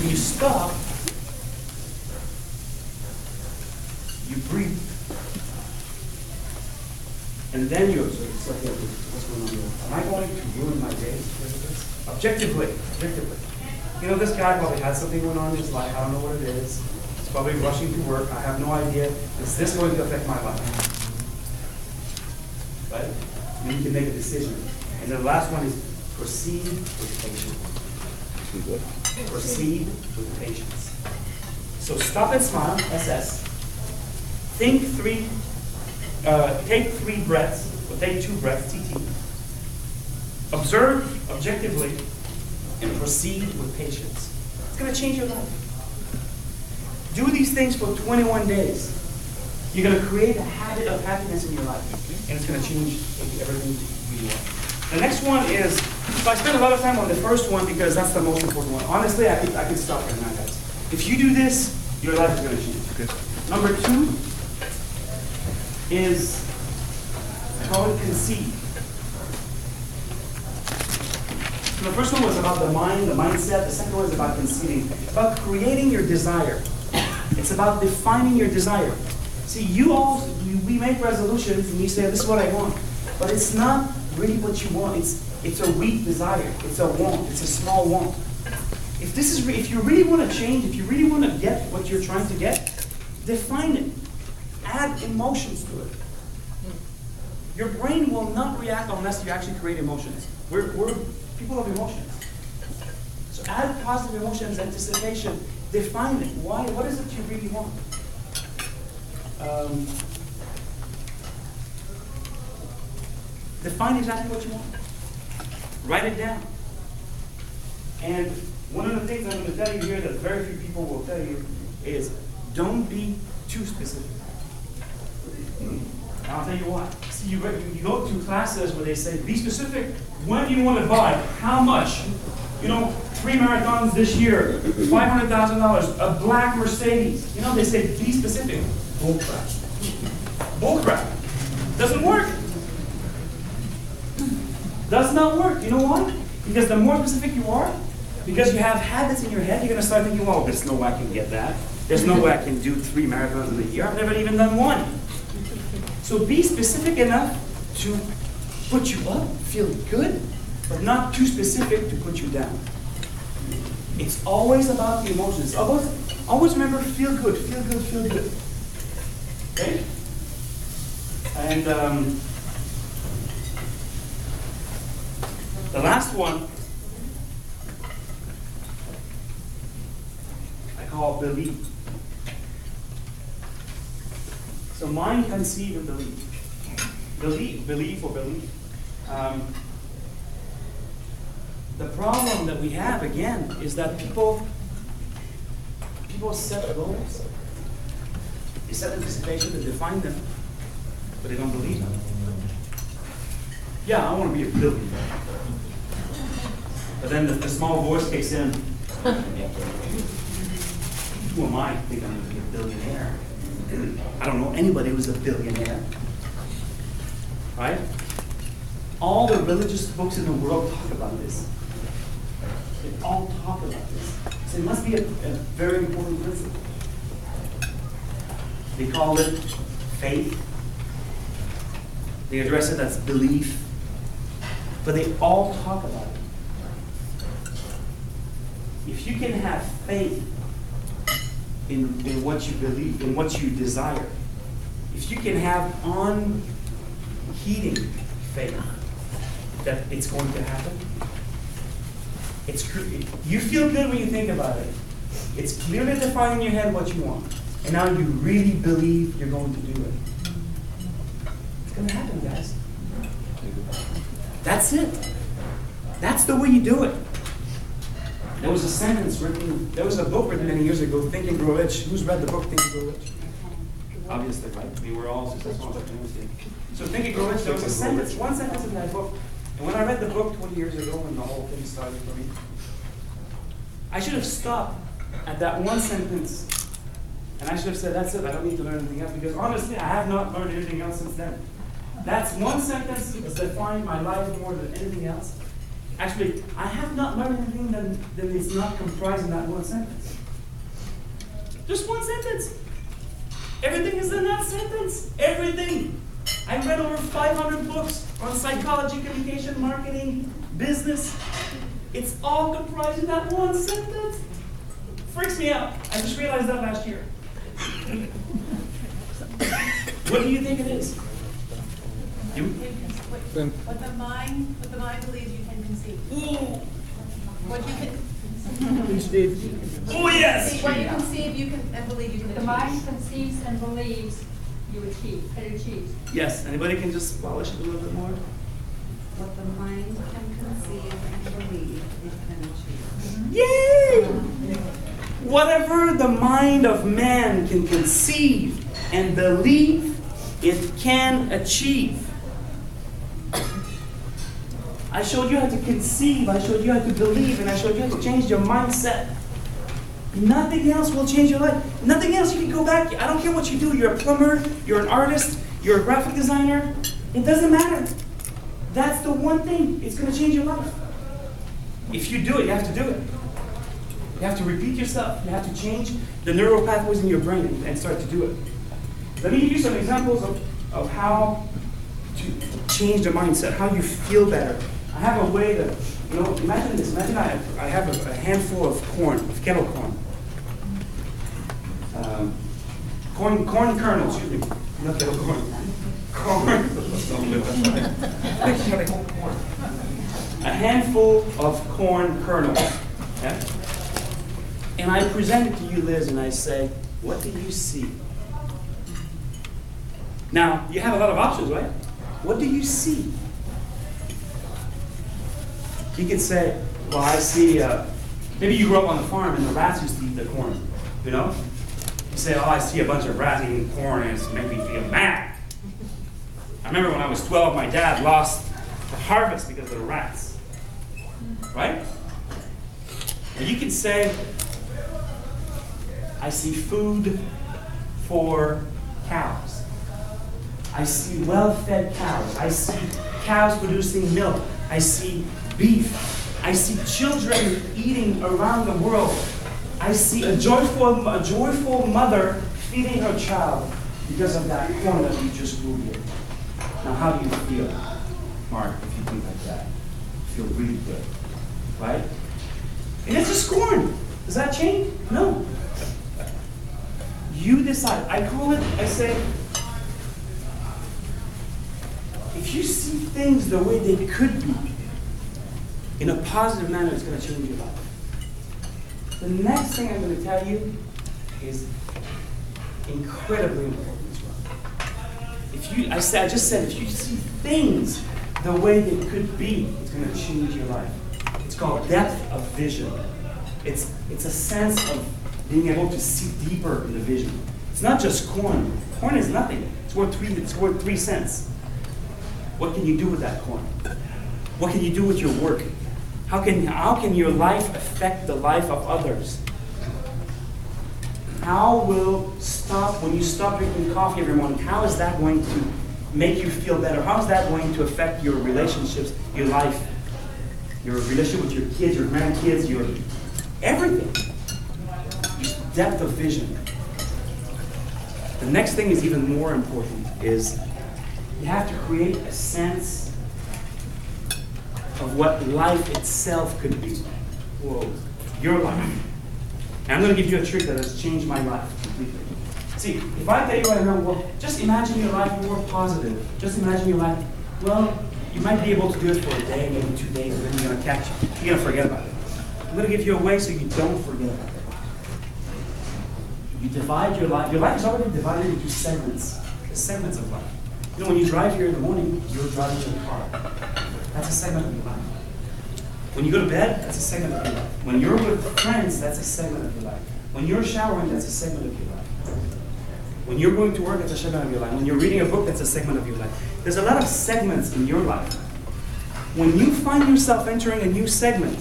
When you stop, you breathe. And then you observe. It's like, what's going on here? Am I going to ruin my day because of this? Objectively. You know, this guy probably had something going on in his life. I don't know what it is. He's probably rushing to work. I have no idea. Is this going to affect my life? Right? And you can make a decision. And the last one is proceed with patience. Proceed with patience. So stop and smile, SS. Think take 3 breaths, or take 2 breaths, TT. Observe objectively and proceed with patience. It's going to change your life. Do these things for 21 days. You're going to create a habit of happiness in your life, and it's going to change everything you want. The next one is, so I spent a lot of time on the first one because that's the most important one. Honestly, I could stop right now, guys. If you do this, your life is going to change. Okay. Number 2 is, I call it conceit. So the first one was about the mind, the mindset. The second one is about conceiting, about creating your desire. It's about defining your desire. See, we make resolutions and you say, this is what I want. But it's not really what you want. It's a weak desire. It's a want. It's a small want. If you really want to change, if you really want to get what you're trying to get, define it. Add emotions to it. Your brain will not react unless you actually create emotions. We're people of emotions. So add positive emotions, anticipation. Define it. Why? What is it you really want? Define exactly what you want. Write it down. And one of the things I'm going to tell you here that very few people will tell you is don't be too specific. And I'll tell you why. See, you go to classes where they say, be specific. When do you want to buy? How much? 3 marathons this year, $500,000, a black Mercedes. They say, be specific. Bull crap. Bull crap. Doesn't work. Does not work. You know why? Because the more specific you are, because you have habits in your head, you're going to start thinking, well, there's no way I can get that. There's no way I can do 3 marathons in a year. I've never even done one. So be specific enough to put you up, feel good, but not too specific to put you down. It's always about the emotions. Always remember, feel good, feel good, feel good. Okay? And the last one, I call belief. So mind, conceive, and believe. Belief. The problem that we have, again, is that people set goals. They set anticipation to define them, but they don't believe them. Yeah, I want to be a billionaire. But then the small voice kicks in. Who am I to think I'm going to be a billionaire? I don't know anybody who's a billionaire. Right? All the religious books in the world talk about this. They all talk about this. So it must be a very important principle. They call it faith. They address it as belief. But they all talk about it. If you can have faith in what you believe, in what you desire, if you can have unheeding faith that it's going to happen, you feel good when you think about it. It's clearly defined in your head what you want. And now you really believe you're going to do it. It's going to happen, guys. That's it. That's the way you do it. There was a book written many years ago, Think and Grow Rich. Who's read the book, Think and Grow Rich? Obviously, right? I mean, we're all successful entrepreneurs here. So Think and Grow Rich, there was one sentence in that book. And when I read the book 20 years ago, when the whole thing started for me, I should have stopped at that one sentence. And I should have said, that's it, I don't need to learn anything else. Because honestly, I have not learned anything else since then. That's one sentence that's defined my life more than anything else. Actually, I have not learned anything that is not comprised in that one sentence. Just one sentence. Everything is in that sentence. Everything. I read over 500 books on psychology, communication, marketing, business. It's all comprised in that one sentence. Freaks me out. I just realized that last year. What do you think it is? You? What the mind believes you can conceive. Ooh. What you can. Oh yes. What you conceive, you can and believe you can The achieve. mind conceives and believes you achieve, can achieve. Yes. Anybody can just polish it a little bit more? What the mind can conceive and believe it can achieve. Yay! Whatever the mind of man can conceive and believe, it can achieve. I showed you how to conceive, I showed you how to believe, and I showed you how to change your mindset. Nothing else will change your life. Nothing else. You can go back. I don't care what you do. You're a plumber, you're an artist, you're a graphic designer. It doesn't matter. That's the one thing. It's going to change your life. If you do it, you have to do it. You have to repeat yourself. You have to change the neural pathways in your brain and start to do it. Let me give you some examples of how to change the mindset, how you feel better. I have a way to, imagine this. Imagine I have a handful of corn, of kettle corn. Corn kernels, excuse me. Not kettle corn. Corn. A handful of corn kernels. Okay? And I present it to you, Liz, and I say, what do you see? Now, you have a lot of options, right? What do you see? You could say, well, I see, maybe you grew up on the farm and the rats used to eat the corn, You say, oh, I see a bunch of rats eating corn and it's made me feel mad. I remember when I was 12, my dad lost the harvest because of the rats, right? And you can say, I see food for cows. I see well-fed cows. I see cows producing milk. I see beef. I see children eating around the world. I see a joyful mother feeding her child because of that corn that we just grew here. Now, how do you feel, Mark, if you think like that? You feel really good, right? And it's just corn. Does that change? No. You decide. I say, if you see things the way they could be, in a positive manner, it's going to change your life. The next thing I'm going to tell you is incredibly important as well. I just said, if you see things the way they could be, it's going to change your life. It's called depth of vision. It's a sense of being able to see deeper in the vision. It's not just corn. Corn is nothing. It's worth 3 cents. What can you do with that corn? What can you do with your work? How can your life affect the life of others? When you stop drinking coffee every morning, how is that going to make you feel better? How is that going to affect your relationships, your life, your relationship with your kids, your grandkids, your everything? Depth of vision. The next thing is even more important, is you have to create a sense of what life itself could be. Whoa, your life. And I'm going to give you a trick that has changed my life completely. See, if I tell you right now, well, just imagine your life more positive. Just imagine your life, well, you might be able to do it for a day, maybe 2 days, and then you're going to catch it. You're going to forget about it. I'm going to give you a way so you don't forget about it. You divide your life. Your life is already divided into segments. The segments of life. When you drive here in the morning, you're driving your car. That's a segment of your life. When you go to bed, that's a segment of your life. When you're with friends, that's a segment of your life. When you're showering, that's a segment of your life. When you're going to work, that's a segment of your life. When you're reading a book, that's a segment of your life. There's a lot of segments in your life. When you find yourself entering a new segment,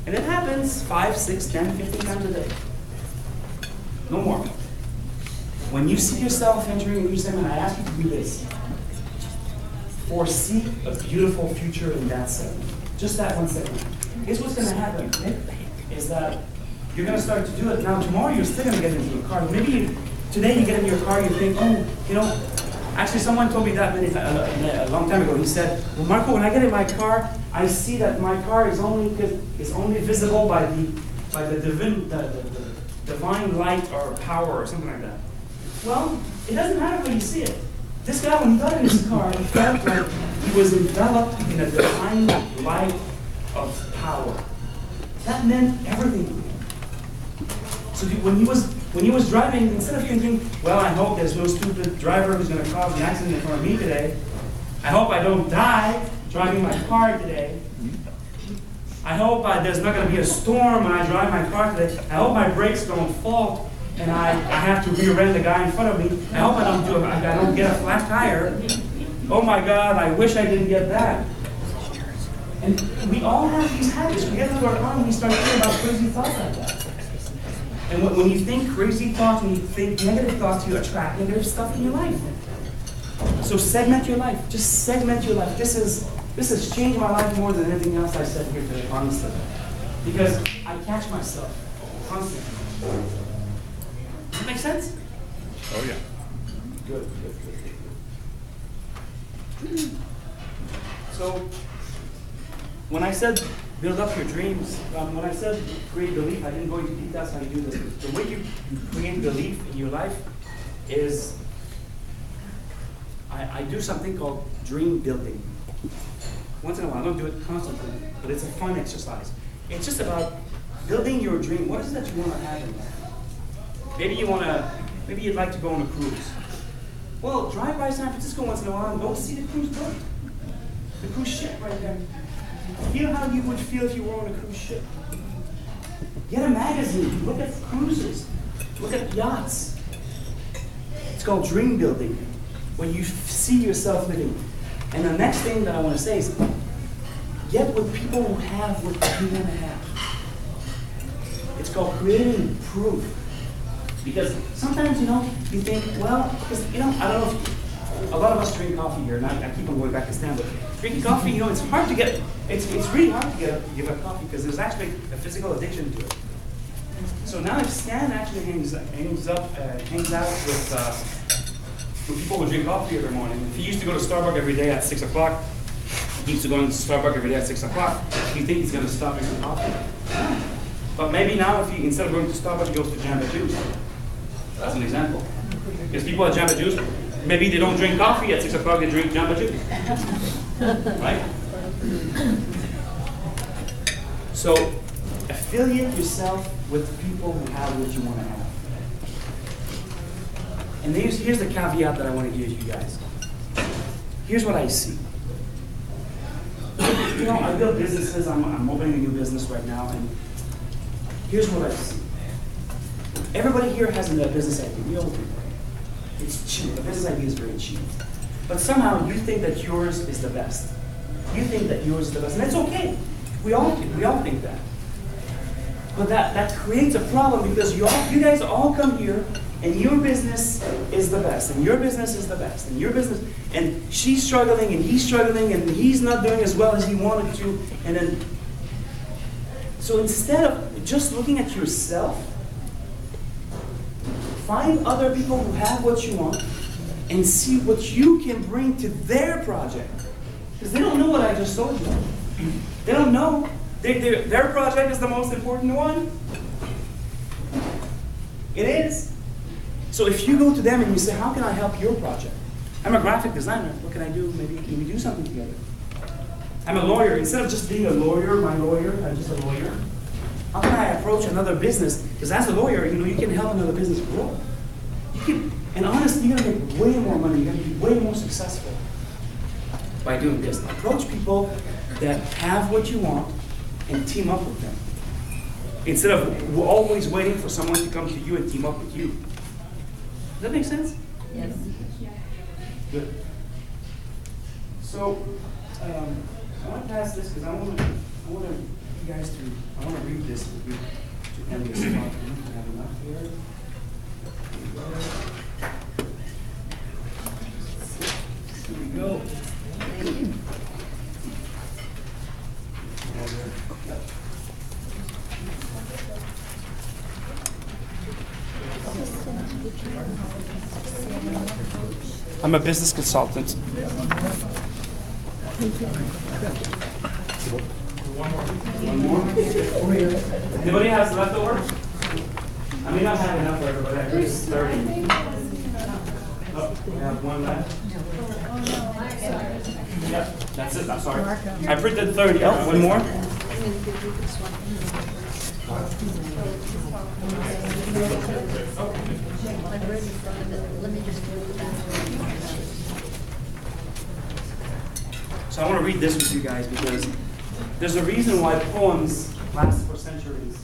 and it happens 5, 6, 10, 15 times a day. No more. When you see yourself entering a new segment, I ask you to do this. Foresee a beautiful future in that segment. Just that one segment. Here's what's going to happen, okay? Is that you're going to start to do it. Now, tomorrow you're still going to get into your car. Maybe today you get in your car, you think, oh, you know, actually someone told me that a long time ago. He said, well, Marco, when I get in my car, I see that my car is only visible by the divine light or power or something like that. Well, it doesn't matter when you see it. This guy, when he got in his car, he felt like he was enveloped in a divine light of power. That meant everything to him. So when he was driving, instead of thinking, well, I hope there's no stupid driver who's going to cause an accident in front of me today. I hope I don't die driving my car today. I hope there's not going to be a storm when I drive my car today. I hope my brakes don't fall and I have to rear-end the guy in front of me. I hope I don't get a flat tire. Oh my God, I wish I didn't get that. And we all have these habits. We get into our car and we start thinking about crazy thoughts like that. And when you think crazy thoughts, when you think negative thoughts, you attract negative stuff in your life. So segment your life. Just segment your life. This has changed my life more than anything else I said here today, honestly. Because I catch myself constantly. Does that make sense? Oh, yeah. Good. So, when I said build up your dreams, when I said create belief, I didn't go into details how you do this. The way you create belief in your life is I do something called dream building. Once in a while, I don't do it constantly, but it's a fun exercise. It's just about building your dream. What is it that you want to have in life? Maybe you'd like to go on a cruise. Well, drive by San Francisco once in a while and go see the cruise boat. The cruise ship right there. Feel how you would feel if you were on a cruise ship. Get a magazine, look at cruises, look at yachts. It's called dream building, when you see yourself living. And the next thing that I want to say is, get with people who have what you want to have. It's called creating proof. Because sometimes, you think, well, because, I don't know if a lot of us drink coffee here, and I keep on going back to Stan, but drinking coffee, it's hard to get, it's really hard to give up coffee because there's actually a physical addiction to it. So now if Stan actually hangs out with people who drink coffee every morning, if he used to go to Starbucks every day at 6 o'clock, he used to go to Starbucks every day at 6 o'clock, you think he's going to stop drinking coffee. But maybe now if he, instead of going to Starbucks, he goes to Jamba Juice. That's an example. Because people at Jamba Juice, maybe they don't drink coffee at 6 o'clock, they drink Jamba Juice. Right? So, affiliate yourself with people who have what you want to have. And here's the caveat that I want to give you guys. Here's what I see. I build businesses, I'm opening a new business right now, and here's what I see. Everybody here has a business idea. We all do. It's cheap. A business idea is very cheap. But somehow you think that yours is the best. You think that yours is the best. And that's okay. We all do. We all think that. But that creates a problem because you guys all come here and your business is the best. And your business is the best. And your business, and she's struggling and he's struggling and he's not doing as well as he wanted to. And then, so instead of just looking at yourself, find other people who have what you want and see what you can bring to their project. Because they don't know what I just told you. They don't know. Their project is the most important one. It is. So if you go to them and you say, how can I help your project? I'm a graphic designer. What can I do? Maybe can we do something together? I'm a lawyer. Instead of just being a lawyer, I'm just a lawyer. How can I approach another business? Because as a lawyer, you can help another business grow. And honestly, you're going to make way more money. You're going to be way more successful by doing this. Approach people that have what you want and team up with them. Instead of always waiting for someone to come to you and team up with you. Does that make sense? Yes. Good. So, I want to pass this because I want you guys to, I want to read this with you to end this talk. I have enough here. Here we go. I'm a business consultant. One more? Anybody has leftovers? I may not have enough for everybody. I think it's 30. Oh, we have one left. Yep, that's it. I'm sorry. I printed 30. Oh, one more? So I want to read this with you guys because there's a reason why poems last for centuries.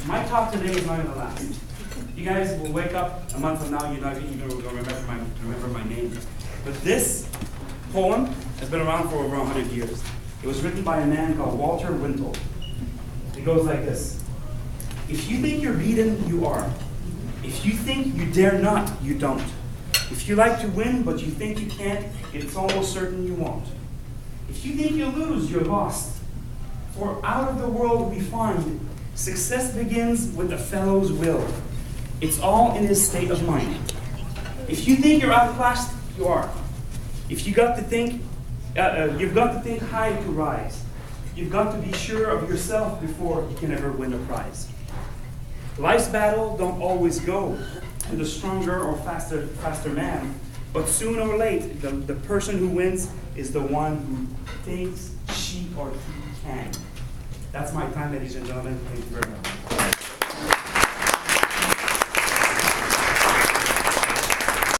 My talk today is not going to last. You guys will wake up a month from now, you're not even going to remember my name. But this poem has been around for over 100 years. It was written by a man called Walter Wintle. It goes like this. If you think you're beaten, you are. If you think you dare not, you don't. If you like to win, but you think you can't, it's almost certain you won't. If you think you lose, you're lost. For out of the world we find, success begins with a fellow's will. It's all in his state of mind. If you think you're outclassed, you are. If you've got to think high to rise. You've got to be sure of yourself before you can ever win a prize. Life's battle don't always go to the stronger or faster man, but soon or late, the person who wins is the one who thinks she or he can. That's my time, ladies and gentlemen. Thank you very much.